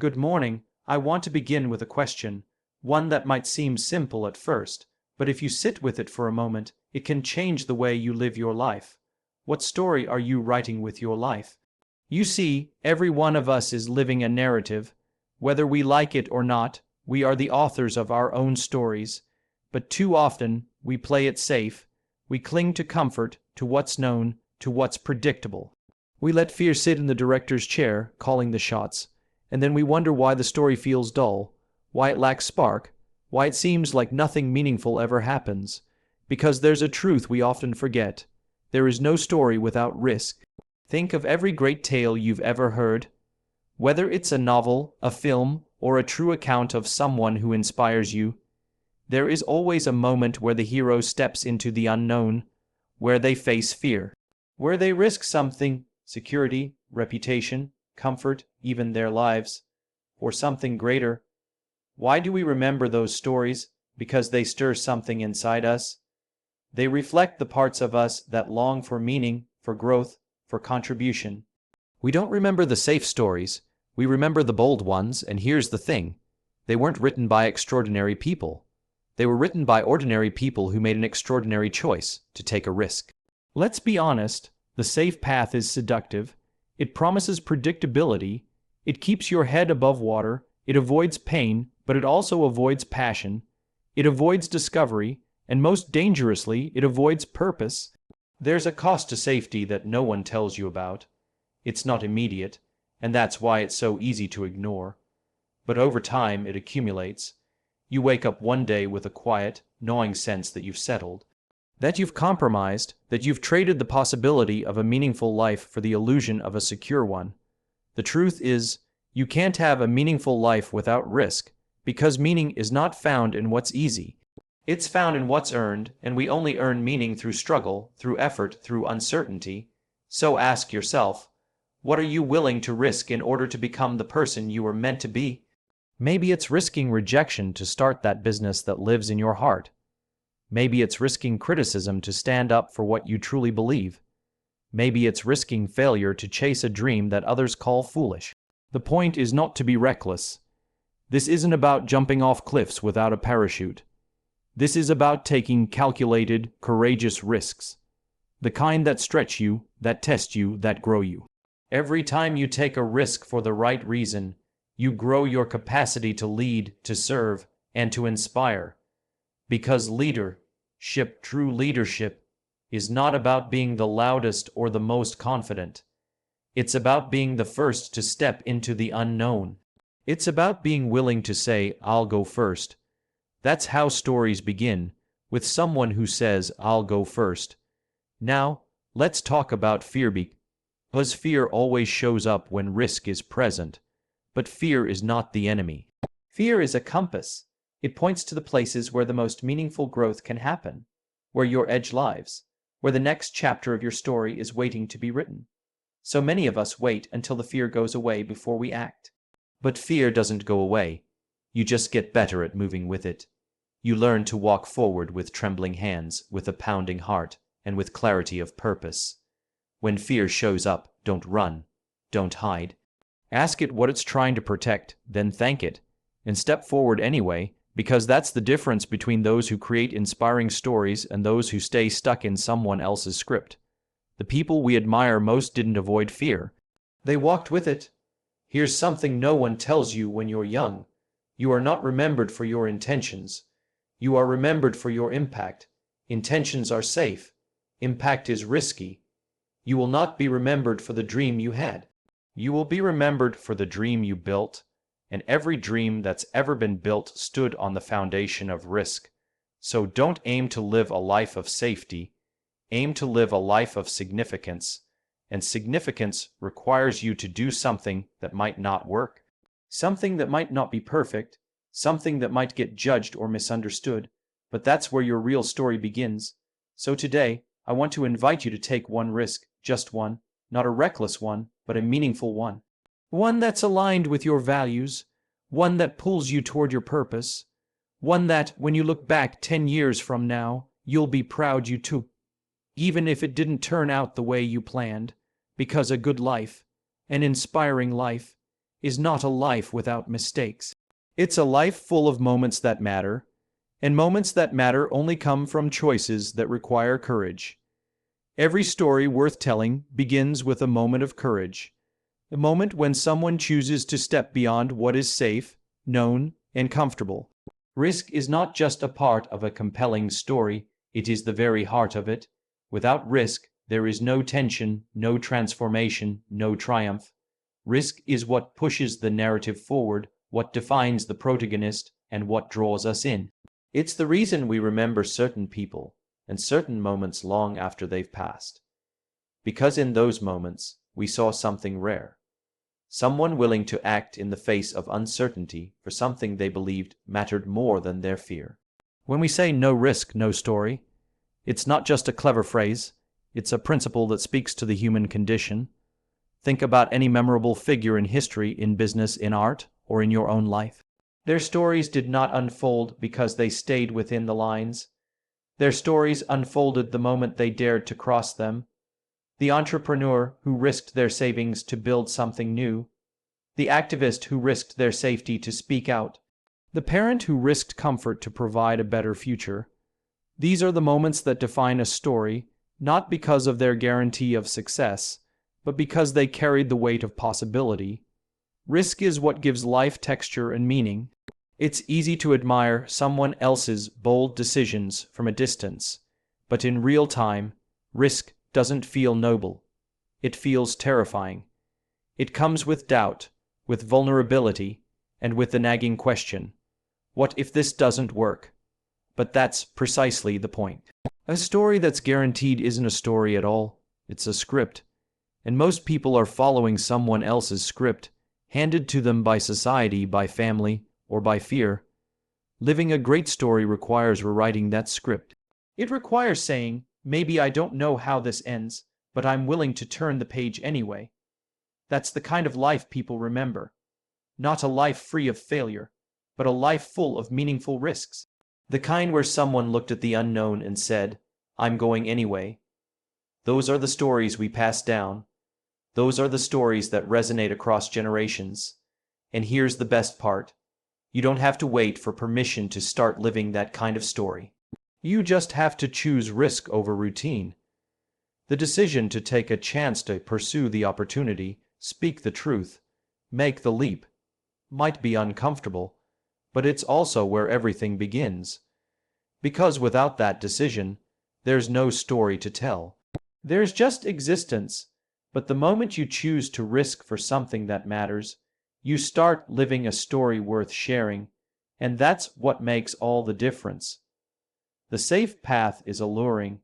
Good morning. I want to begin with a question, one that might seem simple at first, but if you sit with it for a moment, it can change the way you live your life. What story are you writing with your life? You see, every one of us is living a narrative. Whether we like it or not, we are the authors of our own stories. But too often, we play it safe. We cling to comfort, to what's known, to what's predictable. We let fear sit in the director's chair, calling the shots, and then we wonder why the story feels dull, why it lacks spark, why it seems like nothing meaningful ever happens. Because there's a truth we often forget. There is no story without risk. Think of every great tale you've ever heard. Whether it's a novel, a film, or a true account of someone who inspires you, there is always a moment where the hero steps into the unknown, where they face fear, where they risk something, security, reputation, comfort, even their lives, for something greater. Why do we remember those stories? Because they stir something inside us. They reflect the parts of us that long for meaning, for growth, for contribution. We don't remember the safe stories. We remember the bold ones, and here's the thing. They weren't written by extraordinary people. They were written by ordinary people who made an extraordinary choice to take a risk. Let's be honest, the safe path is seductive. It promises predictability. It keeps your head above water. It avoids pain, but it also avoids passion. It avoids discovery, and most dangerously, it avoids purpose. There's a cost to safety that no one tells you about. It's not immediate, and that's why it's so easy to ignore. But over time, it accumulates. You wake up one day with a quiet, gnawing sense that you've settled, that you've compromised, that you've traded the possibility of a meaningful life for the illusion of a secure one. The truth is, you can't have a meaningful life without risk, because meaning is not found in what's easy. It's found in what's earned, and we only earn meaning through struggle, through effort, through uncertainty. So ask yourself, what are you willing to risk in order to become the person you were meant to be? Maybe it's risking rejection to start that business that lives in your heart. Maybe it's risking criticism to stand up for what you truly believe. Maybe it's risking failure to chase a dream that others call foolish. The point is not to be reckless. This isn't about jumping off cliffs without a parachute. This is about taking calculated, courageous risks. The kind that stretch you, that test you, that grow you. Every time you take a risk for the right reason, you grow your capacity to lead, to serve, and to inspire. Because leadership, true leadership, is not about being the loudest or the most confident. It's about being the first to step into the unknown. It's about being willing to say, I'll go first. That's how stories begin, with someone who says, I'll go first. Now, let's talk about fear because fear always shows up when risk is present. But fear is not the enemy. Fear is a compass. It points to the places where the most meaningful growth can happen, where your edge lies, where the next chapter of your story is waiting to be written. So many of us wait until the fear goes away before we act. But fear doesn't go away. You just get better at moving with it. You learn to walk forward with trembling hands, with a pounding heart, and with clarity of purpose. When fear shows up, don't run, don't hide. Ask it what it's trying to protect, then thank it, and step forward anyway, because that's the difference between those who create inspiring stories and those who stay stuck in someone else's script. The people we admire most didn't avoid fear. They walked with it. Here's something no one tells you when you're young. You are not remembered for your intentions. You are remembered for your impact. Intentions are safe. Impact is risky. You will not be remembered for the dream you had. You will be remembered for the dream you built, and every dream that's ever been built stood on the foundation of risk. So don't aim to live a life of safety. Aim to live a life of significance, and significance requires you to do something that might not work, something that might not be perfect, something that might get judged or misunderstood, but that's where your real story begins. So today, I want to invite you to take one risk, just one, not a reckless one, but a meaningful one. One that's aligned with your values, one that pulls you toward your purpose, one that, when you look back 10 years from now, you'll be proud you took, even if it didn't turn out the way you planned, because a good life, an inspiring life, is not a life without mistakes. It's a life full of moments that matter, and moments that matter only come from choices that require courage. Every story worth telling begins with a moment of courage, a moment when someone chooses to step beyond what is safe, known, and comfortable. Risk is not just a part of a compelling story, it is the very heart of it. Without risk, there is no tension, no transformation, no triumph. Risk is what pushes the narrative forward, what defines the protagonist, and what draws us in. It's the reason we remember certain people and certain moments long after they've passed. Because in those moments, we saw something rare. Someone willing to act in the face of uncertainty for something they believed mattered more than their fear. When we say no risk, no story, it's not just a clever phrase, it's a principle that speaks to the human condition. Think about any memorable figure in history, in business, in art, or in your own life. Their stories did not unfold because they stayed within the lines. Their stories unfolded the moment they dared to cross them. The entrepreneur who risked their savings to build something new. The activist who risked their safety to speak out. The parent who risked comfort to provide a better future. These are the moments that define a story, not because of their guarantee of success, but because they carried the weight of possibility. Risk is what gives life texture and meaning. It's easy to admire someone else's bold decisions from a distance, but in real time, risk doesn't feel noble. It feels terrifying. It comes with doubt, with vulnerability, and with the nagging question, what if this doesn't work? But that's precisely the point. A story that's guaranteed isn't a story at all, it's a script. And most people are following someone else's script, handed to them by society, by family, or by fear. Living a great story requires rewriting that script. It requires saying, maybe I don't know how this ends, but I'm willing to turn the page anyway. That's the kind of life people remember. Not a life free of failure, but a life full of meaningful risks. The kind where someone looked at the unknown and said, I'm going anyway. Those are the stories we pass down. Those are the stories that resonate across generations. And here's the best part. You don't have to wait for permission to start living that kind of story. You just have to choose risk over routine. The decision to take a chance to pursue the opportunity, speak the truth, make the leap, might be uncomfortable, but it's also where everything begins. Because without that decision, there's no story to tell. There's just existence. But the moment you choose to risk for something that matters, you start living a story worth sharing, and that's what makes all the difference. The safe path is alluring.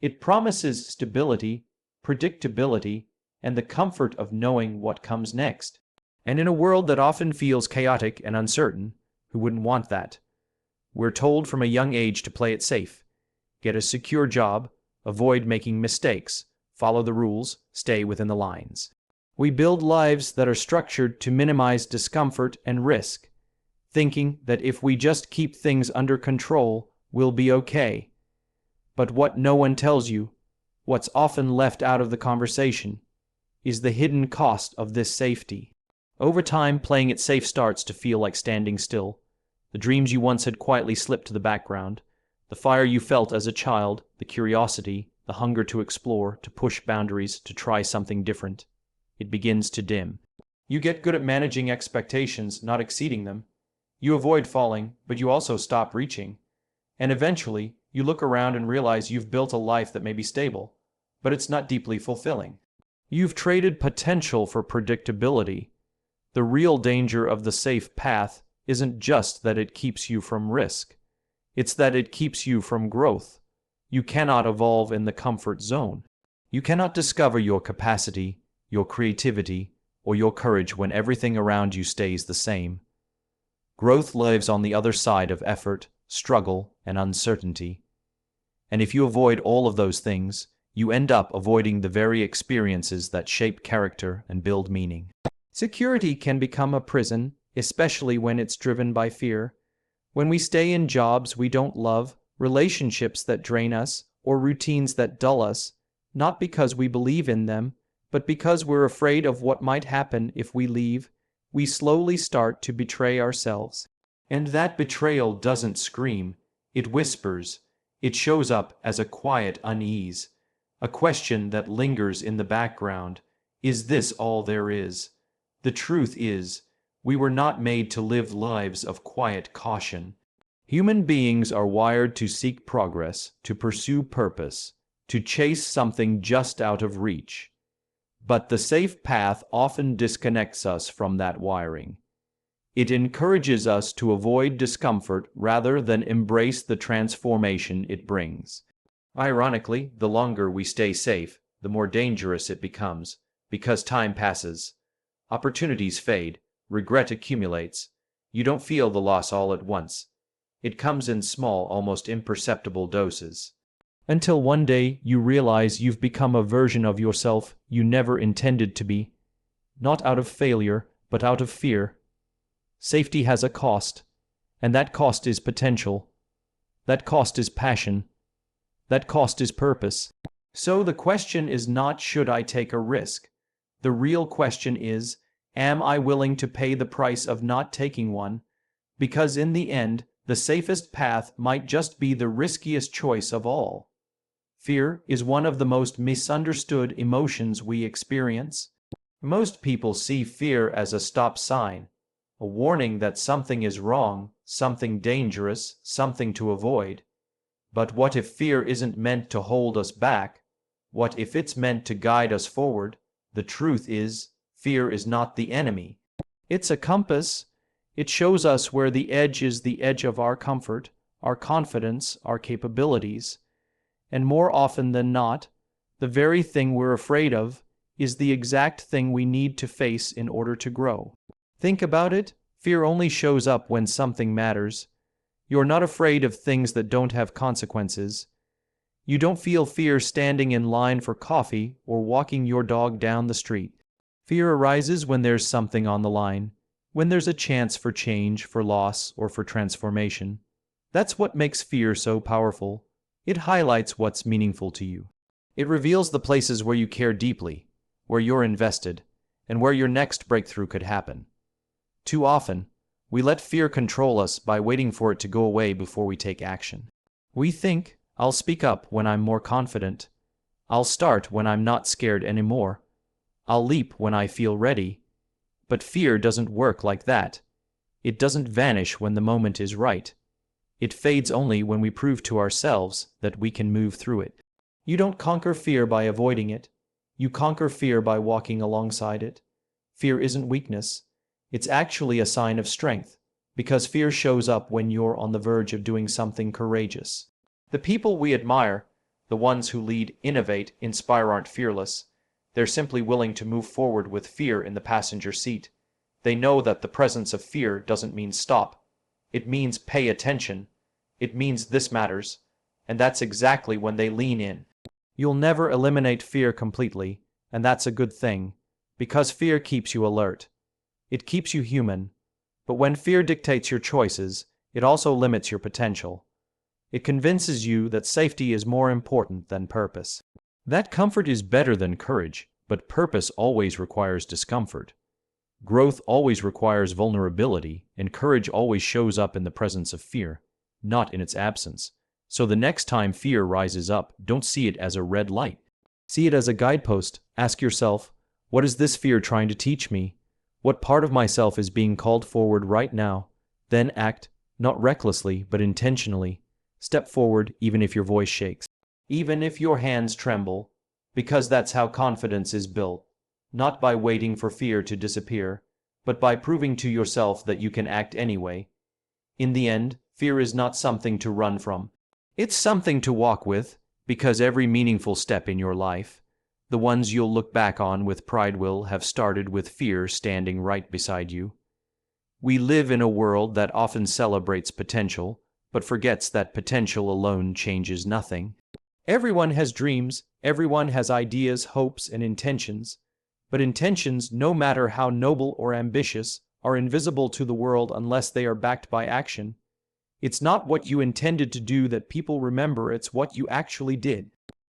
It promises stability, predictability, and the comfort of knowing what comes next. And in a world that often feels chaotic and uncertain, who wouldn't want that? We're told from a young age to play it safe. Get a secure job, avoid making mistakes, follow the rules, stay within the lines. We build lives that are structured to minimize discomfort and risk, thinking that if we just keep things under control, we'll be okay. But what no one tells you, what's often left out of the conversation, is the hidden cost of this safety. Over time, playing it safe starts to feel like standing still. The dreams you once had quietly slipped to the background, the fire you felt as a child, the curiosity, the hunger to explore, to push boundaries, to try something different. It begins to dim. You get good at managing expectations, not exceeding them. You avoid falling, but you also stop reaching. And eventually, you look around and realize you've built a life that may be stable, but it's not deeply fulfilling. You've traded potential for predictability. The real danger of the safe path isn't just that it keeps you from risk. It's that it keeps you from growth. You cannot evolve in the comfort zone. You cannot discover your capacity, your creativity, or your courage when everything around you stays the same. Growth lives on the other side of effort, struggle, and uncertainty. And if you avoid all of those things, you end up avoiding the very experiences that shape character and build meaning. Security can become a prison, especially when it's driven by fear. When we stay in jobs we don't love, relationships that drain us, or routines that dull us, not because we believe in them, but because we're afraid of what might happen if we leave, we slowly start to betray ourselves. And that betrayal doesn't scream, it whispers. It shows up as a quiet unease, a question that lingers in the background. Is this all there is? The truth is, we were not made to live lives of quiet caution. Human beings are wired to seek progress, to pursue purpose, to chase something just out of reach. But the safe path often disconnects us from that wiring. It encourages us to avoid discomfort rather than embrace the transformation it brings. Ironically, the longer we stay safe, the more dangerous it becomes, because time passes. Opportunities fade, regret accumulates. You don't feel the loss all at once. It comes in small, almost imperceptible doses. Until one day you realize you've become a version of yourself you never intended to be. Not out of failure, but out of fear. Safety has a cost, and that cost is potential. That cost is passion. That cost is purpose. So the question is not, should I take a risk? The real question is, am I willing to pay the price of not taking one? Because in the end, the safest path might just be the riskiest choice of all. Fear is one of the most misunderstood emotions we experience. Most people see fear as a stop sign, a warning that something is wrong, something dangerous, something to avoid. But what if fear isn't meant to hold us back? What if it's meant to guide us forward? The truth is, fear is not the enemy. It's a compass. It shows us where the edge is, the edge of our comfort, our confidence, our capabilities. And more often than not, the very thing we're afraid of is the exact thing we need to face in order to grow. Think about it. Fear only shows up when something matters. You're not afraid of things that don't have consequences. You don't feel fear standing in line for coffee or walking your dog down the street. Fear arises when there's something on the line, when there's a chance for change, for loss, or for transformation. That's what makes fear so powerful. It highlights what's meaningful to you. It reveals the places where you care deeply, where you're invested, and where your next breakthrough could happen. Too often, we let fear control us by waiting for it to go away before we take action. We think, I'll speak up when I'm more confident. I'll start when I'm not scared anymore. I'll leap when I feel ready. But fear doesn't work like that. It doesn't vanish when the moment is right. It fades only when we prove to ourselves that we can move through it. You don't conquer fear by avoiding it. You conquer fear by walking alongside it. Fear isn't weakness. It's actually a sign of strength, because fear shows up when you're on the verge of doing something courageous. The people we admire, the ones who lead, innovate, inspire, aren't fearless. They're simply willing to move forward with fear in the passenger seat. They know that the presence of fear doesn't mean stop. It means pay attention. It means this matters. And that's exactly when they lean in. You'll never eliminate fear completely, and that's a good thing, because fear keeps you alert. It keeps you human. But when fear dictates your choices, it also limits your potential. It convinces you that safety is more important than purpose. That comfort is better than courage, but purpose always requires discomfort. Growth always requires vulnerability, and courage always shows up in the presence of fear, not in its absence. So the next time fear rises up, don't see it as a red light. See it as a guidepost. Ask yourself, what is this fear trying to teach me? What part of myself is being called forward right now? Then act, not recklessly, but intentionally. Step forward even if your voice shakes, even if your hands tremble, because that's how confidence is built. Not by waiting for fear to disappear, but by proving to yourself that you can act anyway. In the end, fear is not something to run from. It's something to walk with, because every meaningful step in your life, the ones you'll look back on with pride, will have started with fear standing right beside you. We live in a world that often celebrates potential, but forgets that potential alone changes nothing. Everyone has dreams, everyone has ideas, hopes, and intentions. But intentions, no matter how noble or ambitious, are invisible to the world unless they are backed by action. It's not what you intended to do that people remember, it's what you actually did.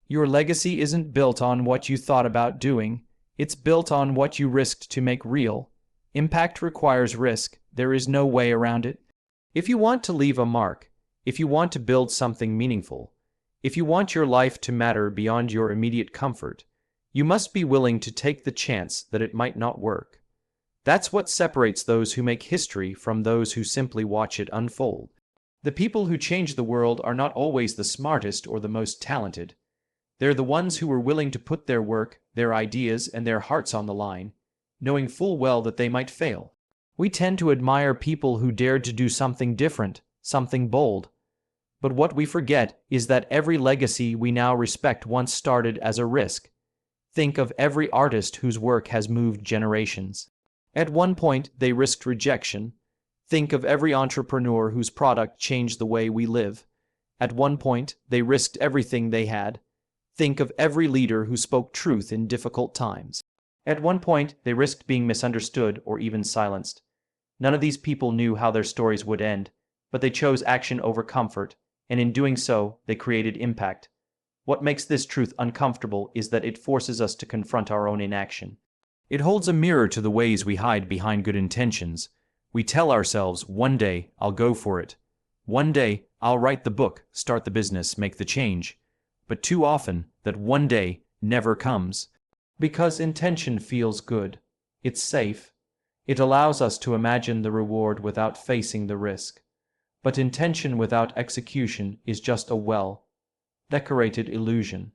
Your legacy isn't built on what you thought about doing, it's built on what you risked to make real. Impact requires risk. There is no way around it. If you want to leave a mark, if you want to build something meaningful, if you want your life to matter beyond your immediate comfort, you must be willing to take the chance that it might not work. That's what separates those who make history from those who simply watch it unfold. The people who change the world are not always the smartest or the most talented. They're the ones who were willing to put their work, their ideas, and their hearts on the line, knowing full well that they might fail. We tend to admire people who dared to do something different, something bold. But what we forget is that every legacy we now respect once started as a risk. Think of every artist whose work has moved generations. At one point, they risked rejection. Think of every entrepreneur whose product changed the way we live. At one point, they risked everything they had. Think of every leader who spoke truth in difficult times. At one point, they risked being misunderstood or even silenced. None of these people knew how their stories would end, but they chose action over comfort, and in doing so, they created impact. What makes this truth uncomfortable is that it forces us to confront our own inaction. It holds a mirror to the ways we hide behind good intentions. We tell ourselves, one day, I'll go for it. One day, I'll write the book, start the business, make the change. But too often, that one day never comes. Because intention feels good. It's safe. It allows us to imagine the reward without facing the risk. But intention without execution is just a well-decorated illusion.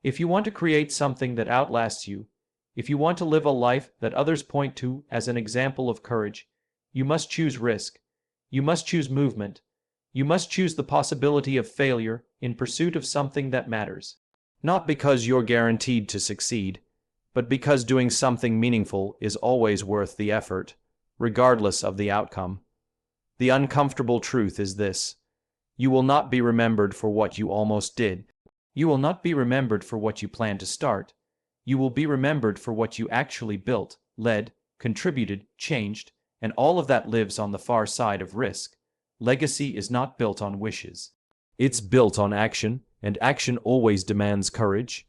If you want to create something that outlasts you, if you want to live a life that others point to as an example of courage, you must choose risk. You must choose movement. You must choose the possibility of failure in pursuit of something that matters. Not because you're guaranteed to succeed, but because doing something meaningful is always worth the effort, regardless of the outcome. The uncomfortable truth is this: you will not be remembered for what you almost did. You will not be remembered for what you planned to start. You will be remembered for what you actually built, led, contributed, changed, and all of that lives on the far side of risk. Legacy is not built on wishes. It's built on action, and action always demands courage.